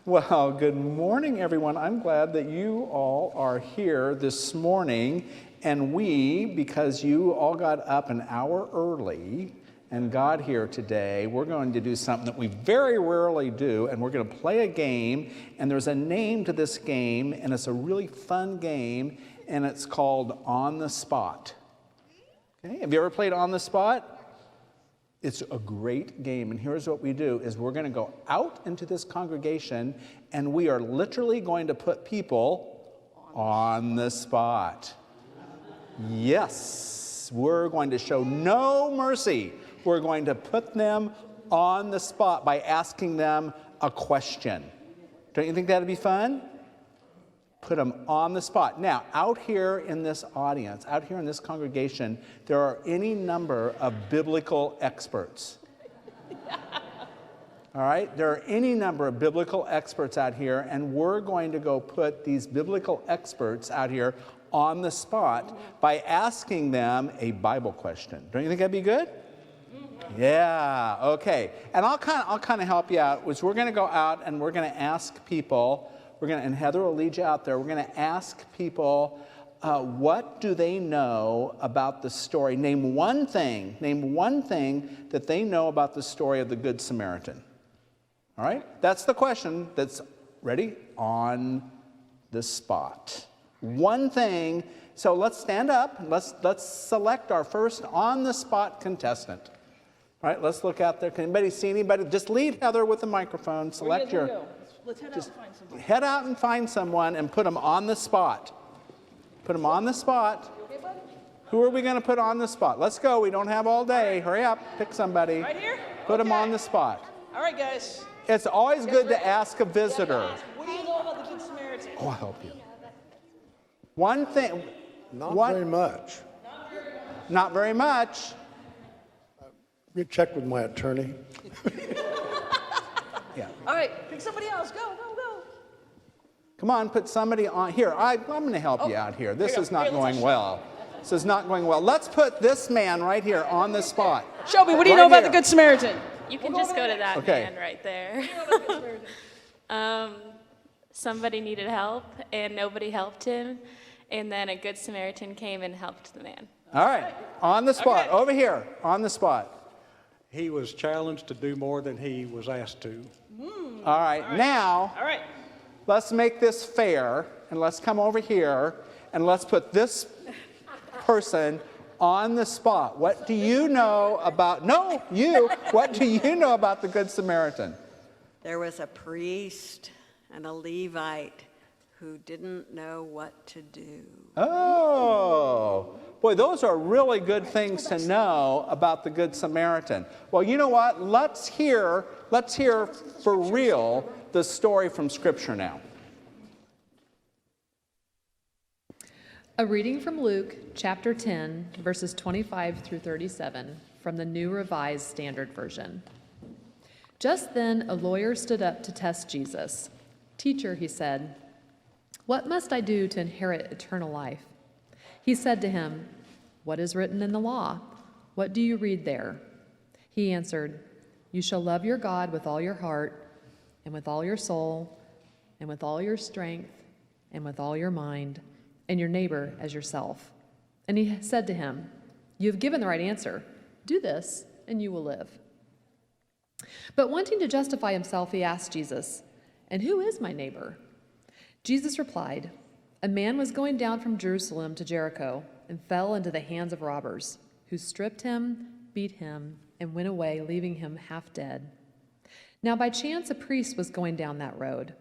Well, good morning, everyone. I'm glad that you all are here this morning. And because you all got up an hour early and got here today, we're going to do something that we very rarely do, and we're going to play a game. And there's a name to this game, and it's a really fun game, and it's called On the Spot. Okay? Have you ever played On the Spot? It's a great game, and here's what we do, is we're going to go out into this congregation, and we are literally going to put people on the spot. Yes, we're going to show no mercy. We're going to put them on the spot by asking them a question. Don't you think that'd be fun? Put them on the spot. Now, out here in this audience, out here in this congregation, there are any number of biblical experts. All right? There are any number of biblical experts out here, and we're going to go put these biblical experts out here on the spot by asking them a Bible question. Don't you think that'd be good? Yeah, okay. And I'll kind of help you out, which we're going to go out and we're going to ask people. And Heather will lead you out there. We're going to ask people, what do they know about the story? Name one thing that they know about the story of the Good Samaritan. All right? That's the question that's ready on the spot. One thing. So let's stand up. Let's select our first on-the-spot contestant. All right, let's look out there. Can anybody see anybody? Just lead Heather with the microphone. Select your... Let's head out and find someone. Head out and find someone and put them on the spot. Put them on the spot. Okay, buddy? Who are we going to put on the spot? Let's go. We don't have all day. Hurry up. Pick somebody. Right here? Put them on the spot. All right, guys. It's always good to ask a visitor. What do you know about the Good Samaritan? Oh, I'll help you. One thing. Not very much. Not very much. You check with my attorney. Yeah. All right, pick somebody else. Go. Come on, put somebody on. Here, I'm going to help you out here. This is not going well. This is not going well. Let's put this man right here on the spot. Shelby, what do you know about the Good Samaritan? You can just go to that man right there. Somebody needed help, and nobody helped him. And then a Good Samaritan came and helped the man. All right, on the spot. Okay. Over here, on the spot. He was challenged to do more than he was asked to. All right, now, All right. let's make this fair, and let's come over here, and let's put this person on the spot. What do you know about, what do you know about the Good Samaritan? There was a priest and a Levite who didn't know what to do. Oh, boy, those are really good things to know about the Good Samaritan. Well, you know what? Let's hear for real the story from Scripture now. A reading from Luke chapter 10, verses 25 through 37 from the New Revised Standard Version. Just then a lawyer stood up to test Jesus. "Teacher," he said, "what must I do to inherit eternal life?" He said to him, "What is written in the law? What do you read there?" He answered, "You shall love your God with all your heart, and with all your soul, and with all your strength, and with all your mind, and your neighbor as yourself." And he said to him, "You have given the right answer. Do this, and you will live." But wanting to justify himself, he asked Jesus, "And who is my neighbor?" Jesus replied, "A man was going down from Jerusalem to Jericho and fell into the hands of robbers, who stripped him, beat him, and went away, leaving him half dead. Now by chance a priest was going down that road,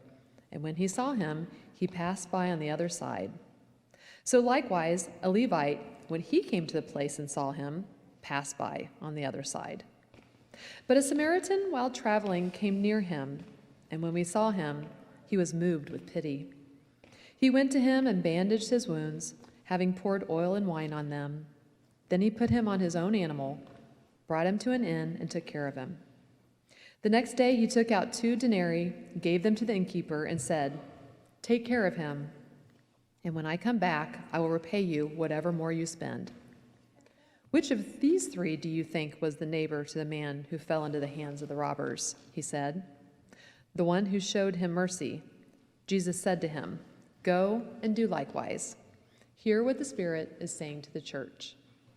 and when he saw him, he passed by on the other side. So likewise, a Levite, when he came to the place and saw him, passed by on the other side. But a Samaritan, while traveling, came near him, and when we saw him, he was moved with pity. He went to him and bandaged his wounds, having poured oil and wine on them. Then he put him on his own animal, brought him to an inn, and took care of him. The next day he took out 2 denarii, gave them to the innkeeper, and said, "Take care of him, and when I come back, I will repay you whatever more you spend." "Which of these 3 do you think was the neighbor to the man who fell into the hands of the robbers?" he said. the one who showed him mercy. Jesus said to him, "Go and do likewise." Hear what the Spirit is saying to the church.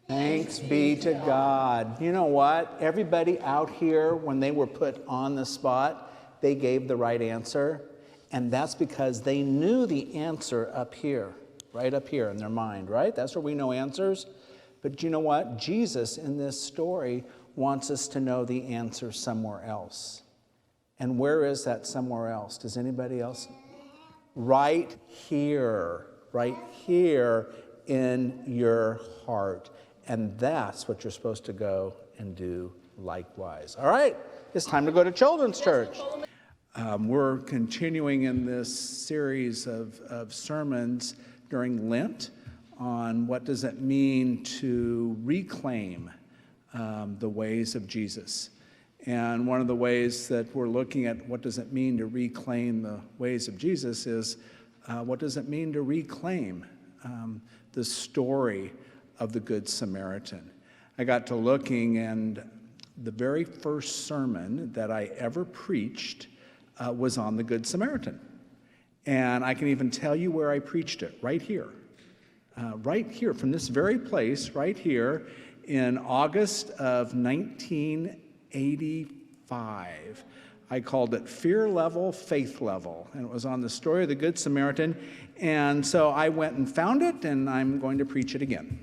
Thanks be to God. You know what? Everybody out here, when they were put on the spot, they gave the right answer. And that's because they knew the answer up here, right up here in their mind, right? That's where we know answers. But you know what? Jesus in this story wants us to know the answer somewhere else. And where is that somewhere else? Does anybody else? Right here in your heart. And that's what you're supposed to go and do likewise. All right, it's time to go to children's church. We're continuing in this series of sermons during Lent on what does it mean to reclaim the ways of Jesus. And one of the ways that we're looking at what does it mean to reclaim the ways of Jesus is what does it mean to reclaim the story of the Good Samaritan. I got to looking, and the very first sermon that I ever preached was on the Good Samaritan. And I can even tell you where I preached it, right here, from this very place, right here, in August of 1985. I called it Fear Level, Faith Level, and it was on the story of the Good Samaritan. And so I went and found it, and I'm going to preach it again.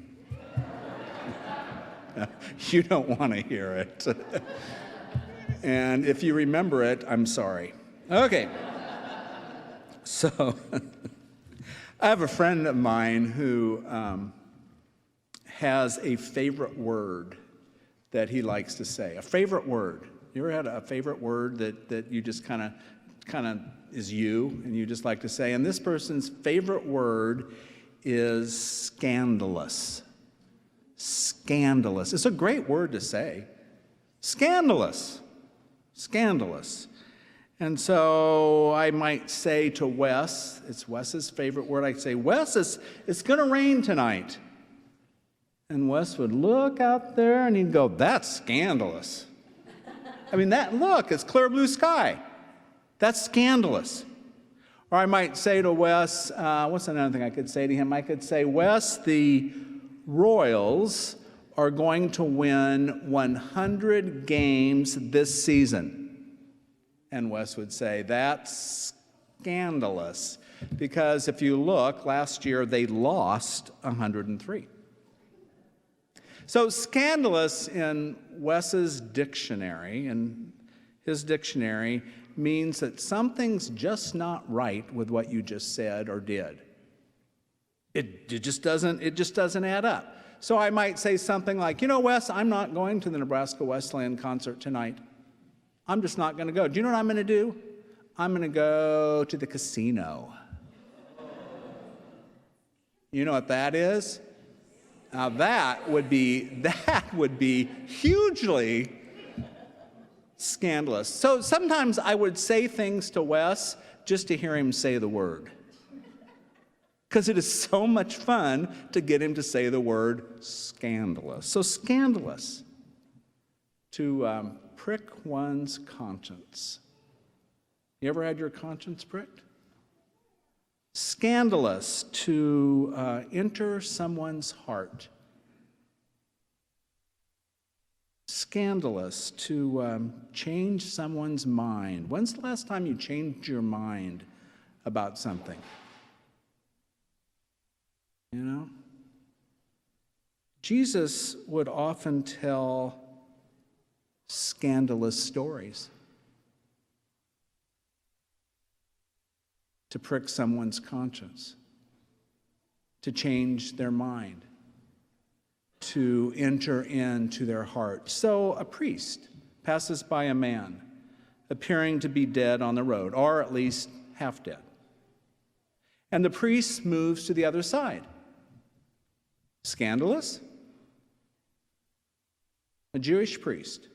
You don't want to hear it. And if you remember it, I'm sorry. Okay. So I have a friend of mine who has a favorite word that he likes to say. A favorite word. You ever had a favorite word that you just kind of is you and you just like to say? And this person's favorite word is scandalous. Scandalous. It's a great word to say. Scandalous. Scandalous. And so I might say to Wes, it's Wes's favorite word, I'd say, "Wes, it's going to rain tonight." And Wes would look out there and he'd go, "That's scandalous." I mean, look, it's clear blue sky. That's scandalous. Or I might say to Wes, what's another thing I could say to him? I could say, "Wes, the Royals are going to win 100 games this season." And Wes would say, "That's scandalous." Because if you look, last year they lost 103. So scandalous in Wes's dictionary, and his dictionary, means that something's just not right with what you just said or did. It just doesn't add up. So I might say something like, "You know, Wes, I'm not going to the Nebraska Wesleyan concert tonight. I'm just not going to go. Do you know what I'm going to do? I'm going to go to the casino." You know what that is? Now that would be hugely scandalous. So sometimes I would say things to Wes just to hear him say the word. Because it is so much fun to get him to say the word scandalous. So scandalous, to prick one's conscience. You ever had your conscience pricked? Scandalous, to enter someone's heart. Scandalous, to change someone's mind. When's the last time you changed your mind about something? You know? Jesus would often tell scandalous stories to prick someone's conscience, to change their mind, to enter into their heart. So a priest passes by a man appearing to be dead on the road, or at least half dead. And the priest moves to the other side. Scandalous? A Jewish priest?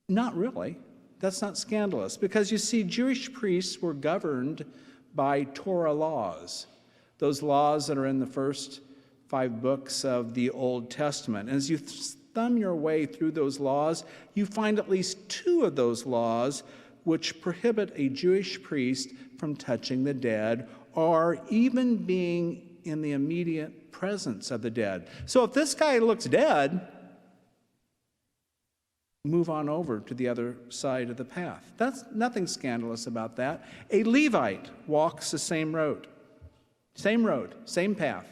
Not really. That's not scandalous, because you see, Jewish priests were governed by Torah laws, those laws that are in the first 5 books of the Old Testament. And as you thumb your way through those laws, you find at least 2 of those laws which prohibit a Jewish priest from touching the dead or even being in the immediate presence of the dead. So if this guy looks dead, move on over to the other side of the path. That's nothing scandalous about that. A Levite walks the same road, same path.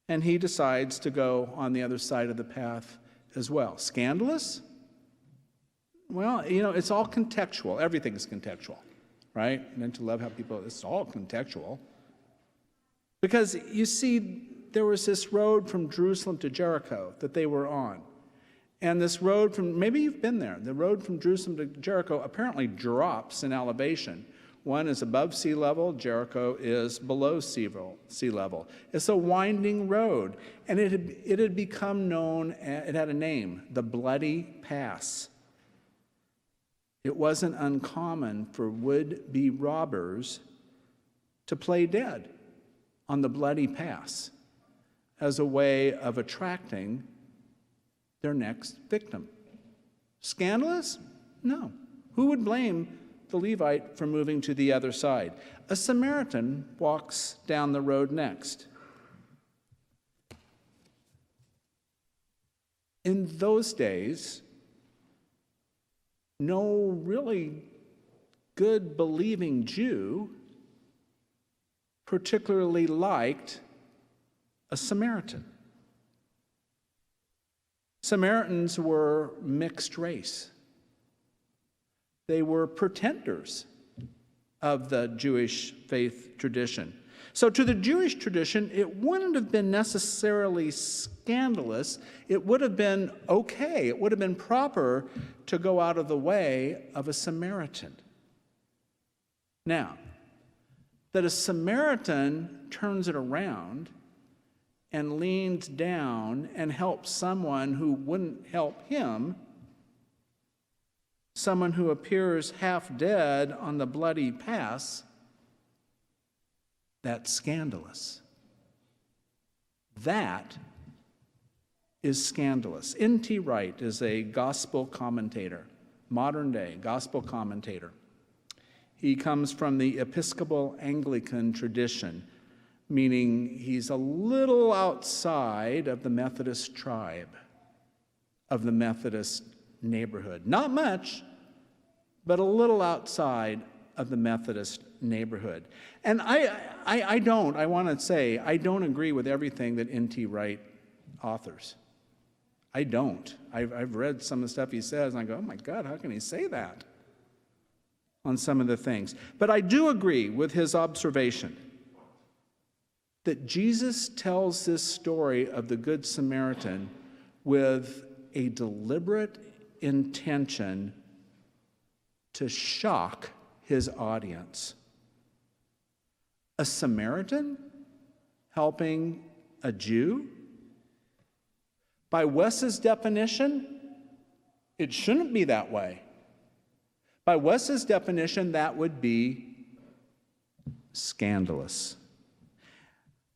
And he decides to go on the other side of the path as well. Scandalous? Well, it's all contextual. Everything is contextual, right? And then to love how it's all contextual. Because you see, there was this road from Jerusalem to Jericho that they were on. And this road maybe you've been there, the road from Jerusalem to Jericho apparently drops in elevation. One is above sea level, Jericho is below sea level. It's a winding road, and it had become known, it had a name, the Bloody Pass. It wasn't uncommon for would-be robbers to play dead on the Bloody Pass as a way of attracting their next victim. Scandalous? No. Who would blame the Levite for moving to the other side? A Samaritan walks down the road next. In those days, no really good believing Jew particularly liked a Samaritan. Samaritans were mixed race. They were pretenders of the Jewish faith tradition. So to the Jewish tradition, it wouldn't have been necessarily scandalous. It would have been okay. It would have been proper to go out of the way of a Samaritan. Now, that a Samaritan turns it around and leans down and helps someone who wouldn't help him, someone who appears half dead on the Bloody Pass, that's scandalous. That is scandalous. N.T. Wright is a gospel commentator, modern day gospel commentator. He comes from the Episcopal Anglican tradition, meaning he's a little outside of the Methodist tribe, of the Methodist neighborhood. Not much, but a little outside of the Methodist neighborhood. And I want to say, I don't agree with everything that N.T. Wright authors. I don't. I've read some of the stuff he says, and I go, oh my God, how can he say that on some of the things? But I do agree with his observation that Jesus tells this story of the Good Samaritan with a deliberate intention to shock his audience. A Samaritan helping a Jew? By Wes's definition, it shouldn't be that way. By Wes's definition, that would be scandalous.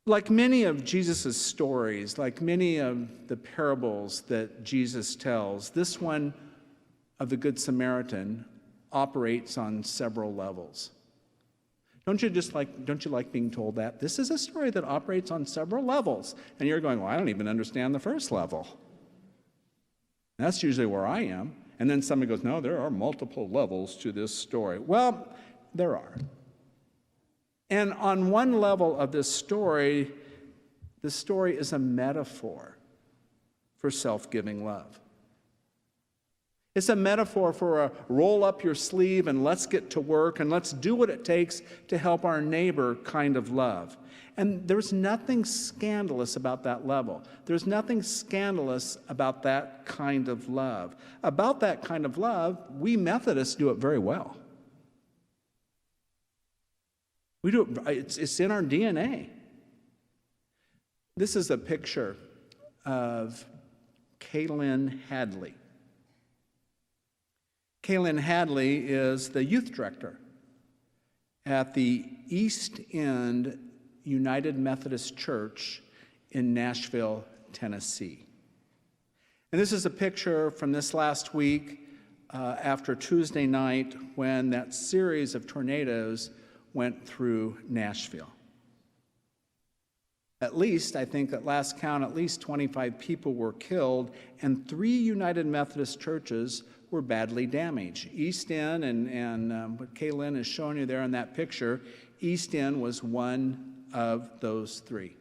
Like many of Jesus' stories, like many of the parables that Jesus tells, this one of the Good Samaritan operates on several levels. Don't you like being told that? This is a story that operates on several levels. And you're going, well, I don't even understand the first level. That's usually where I am. And then somebody goes, no, there are multiple levels to this story. Well, there are. And on one level of this story, the story is a metaphor for self-giving love. It's a metaphor for a roll up your sleeve and let's get to work and let's do what it takes to help our neighbor kind of love. And there's nothing scandalous about that level. There's nothing scandalous about that kind of love. About that kind of love, we Methodists do it very well. We do it, it's in our DNA. This is a picture of Kaylin Hadley. Kaylin Hadley is the youth director at the East End United Methodist Church in Nashville, Tennessee. And this is a picture from this last week after Tuesday night when that series of tornadoes went through Nashville. At least, I think at last count, at least 25 people were killed, and 3 United Methodist churches were badly damaged. East End, and what Kaylin is showing you there in that picture, East End was one of those 3.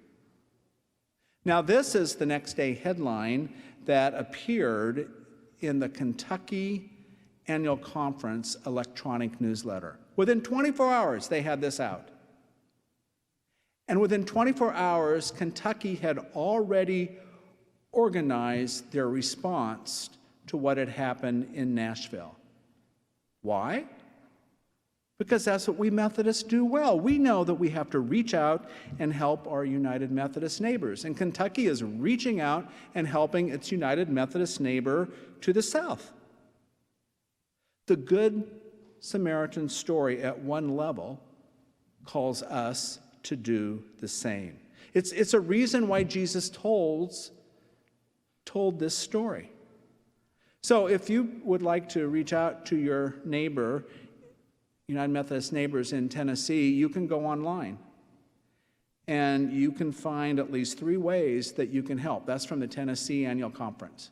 Now, this is the next day headline that appeared in the Kentucky Annual Conference electronic newsletter. Within 24 hours, they had this out. And within 24 hours, Kentucky had already organized their response to what had happened in Nashville. Why? Because that's what we Methodists do well. We know that we have to reach out and help our United Methodist neighbors. And Kentucky is reaching out and helping its United Methodist neighbor to the south. The Good Samaritan story at one level calls us to do the same. It's a reason why Jesus told this story. So if you would like to reach out to your neighbor, United Methodist neighbors in Tennessee, you can go online. And you can find at least 3 ways that you can help. That's from the Tennessee Annual Conference.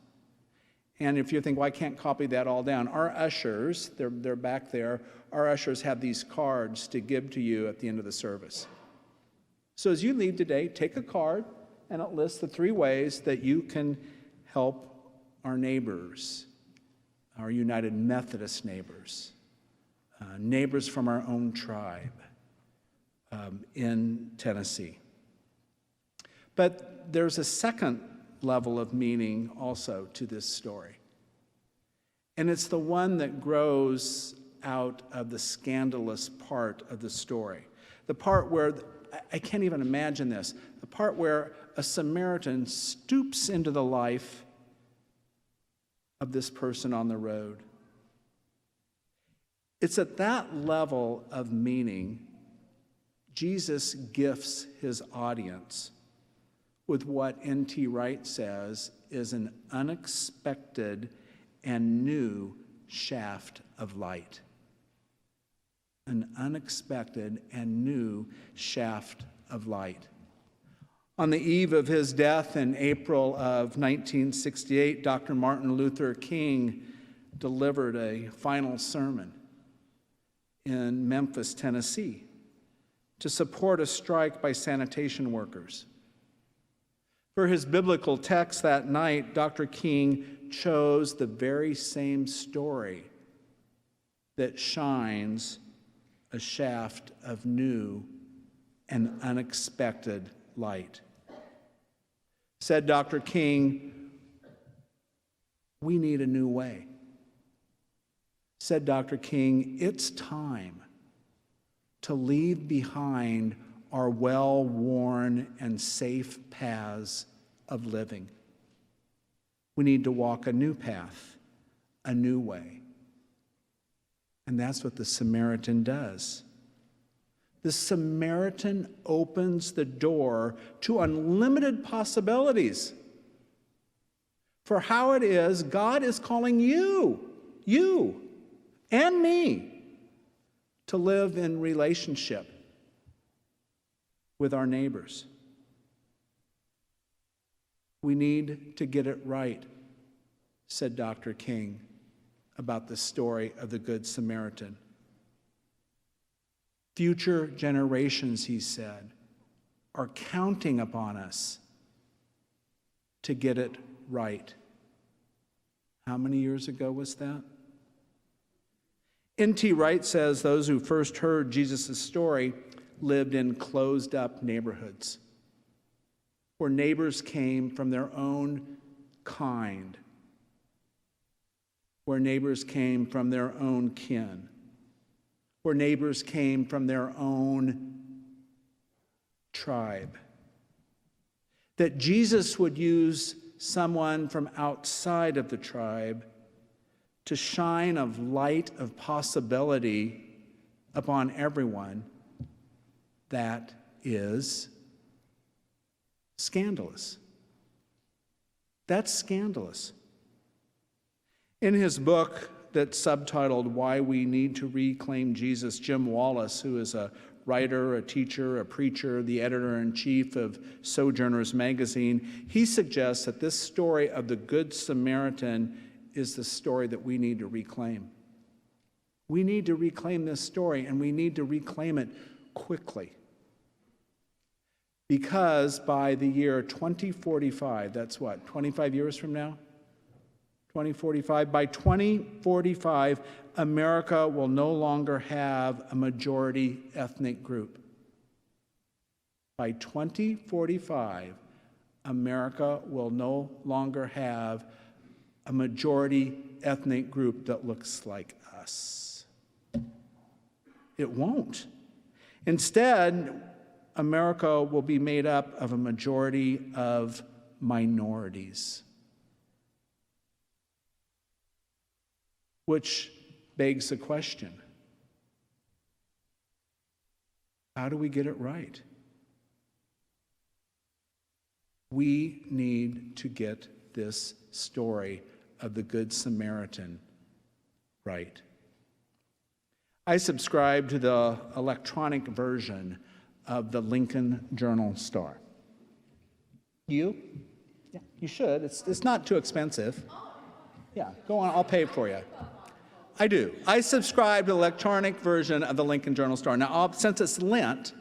And if you think, well, I can't copy that all down, our ushers, they're back there, our ushers have these cards to give to you at the end of the service. So as you leave today, take a card, and it lists the 3 ways that you can help our neighbors, our United Methodist neighbors, neighbors from our own tribe in Tennessee. But there's a second level of meaning also to this story. And it's the one that grows out of the scandalous part of the story. The part where, I can't even imagine this, the part where a Samaritan stoops into the life of this person on the road. It's at that level of meaning Jesus gifts his audience with what N.T. Wright says is an unexpected and new shaft of light. An unexpected and new shaft of light. On the eve of his death in April of 1968, Dr. Martin Luther King delivered a final sermon in Memphis, Tennessee, to support a strike by sanitation workers. For his biblical text that night, Dr. King chose the very same story that shines a shaft of new and unexpected light. Said Dr. King, we need a new way. Said Dr. King, it's time to leave behind our well-worn and safe paths of living. We need to walk a new path, a new way. And that's what the Samaritan does. The Samaritan opens the door to unlimited possibilities for how it is God is calling you and me to live in relationship with our neighbors. We need to get it right, said Dr. King about the story of the Good Samaritan. Future generations, he said, are counting upon us to get it right. How many years ago was that? N.T. Wright says those who first heard Jesus' story lived in closed-up neighborhoods where neighbors came from their own kind, where neighbors came from their own kin, where neighbors came from their own tribe. That Jesus would use someone from outside of the tribe to shine a light of possibility upon everyone, that is scandalous. That's scandalous. In his book, that's subtitled Why We Need to Reclaim Jesus. Jim Wallace, who is a writer, a teacher, a preacher, the editor-in-chief of Sojourners magazine, he suggests that this story of the Good Samaritan is the story that we need to reclaim. We need to reclaim this story, and we need to reclaim it quickly. Because by the year 2045, that's what, 25 years from now? 2045. By 2045, America will no longer have a majority ethnic group. By 2045, America will no longer have a majority ethnic group that looks like us. It won't. Instead, America will be made up of a majority of minorities. Which begs the question, how do we get it right? We need to get this story of the Good Samaritan right. I subscribe to the electronic version of the Lincoln Journal-Star. You? Yeah, you should. It's not too expensive. Yeah, go on, I'll pay for you. I do. I subscribe to the electronic version of the Lincoln Journal-Star. Now, since it's Lent,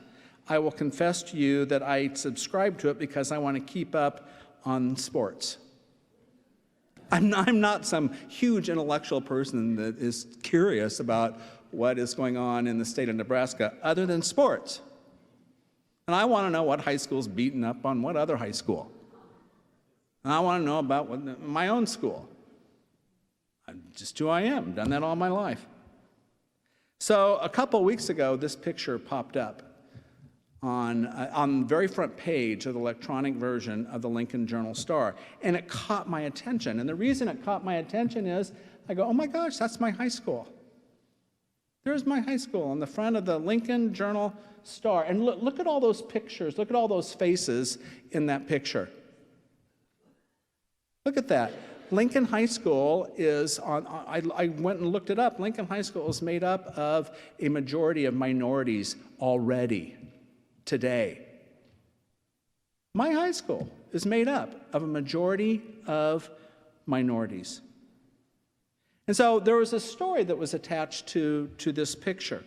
I will confess to you that I subscribe to it because I want to keep up on sports. I'm not some huge intellectual person that is curious about what is going on in the state of Nebraska other than sports. And I want to know what high school's beating up on what other high school. And I want to know about my own school. I'm just who I am. Done that all my life. So a couple weeks ago, this picture popped up on the very front page of the electronic version of the Lincoln Journal-Star, and it caught my attention. And the reason it caught my attention is, I go, oh my gosh, that's my high school. There's my high school on the front of the Lincoln Journal-Star. And look at all those pictures. Look at all those faces in that picture. Look at that. Lincoln High School is I went and looked it up. Lincoln High School is made up of a majority of minorities already today. My high school is made up of a majority of minorities. And so there was a story that was attached to this picture.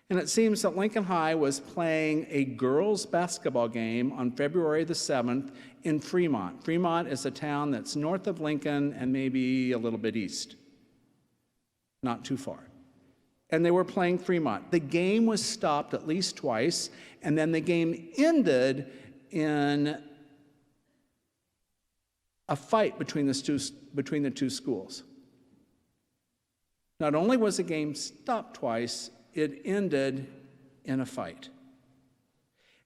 And it seems that Lincoln High was playing a girls' basketball game on February the 7th in Fremont. Fremont is a town that's north of Lincoln and maybe a little bit east, not too far. And they were playing Fremont. The game was stopped at least twice, and then the game ended in a fight between the two schools. Not only was the game stopped twice, it ended in a fight.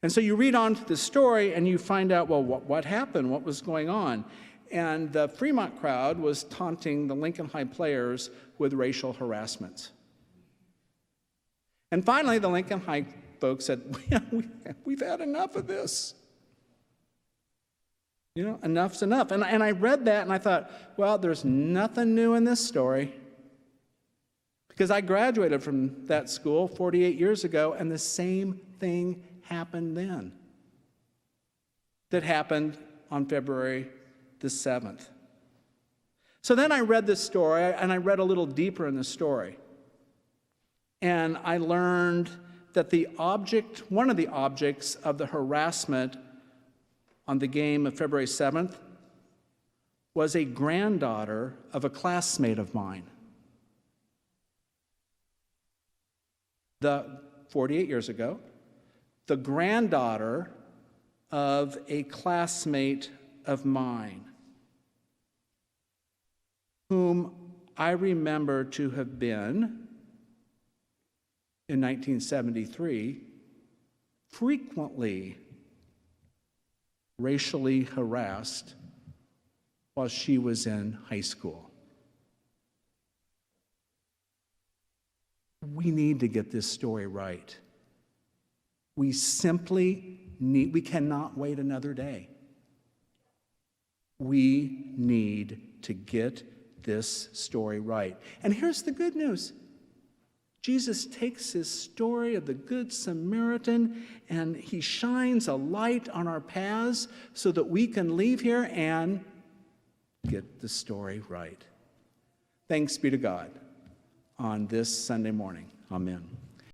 And so you read on to the story and you find out, well, what happened? What was going on? And the Fremont crowd was taunting the Lincoln High players with racial harassments. And finally, the Lincoln High folks said, we've had enough of this. You know, enough's enough. And I read that and I thought, well, there's nothing new in this story. Because I graduated from that school 48 years ago, and the same thing happened then that happened on February the 7th. So then I read this story, and I read a little deeper in the story. And I learned that one of the objects of the harassment on the game of February 7th was a granddaughter of a classmate of mine. 48 years ago, the granddaughter of a classmate of mine, whom I remember to have been, in 1973, frequently racially harassed while she was in high school. We need to get this story right. We cannot wait another day. We need to get this story right. And here's the good news. Jesus takes his story of the Good Samaritan and he shines a light on our paths so that we can leave here and get the story right. Thanks be to God on this Sunday morning. Amen.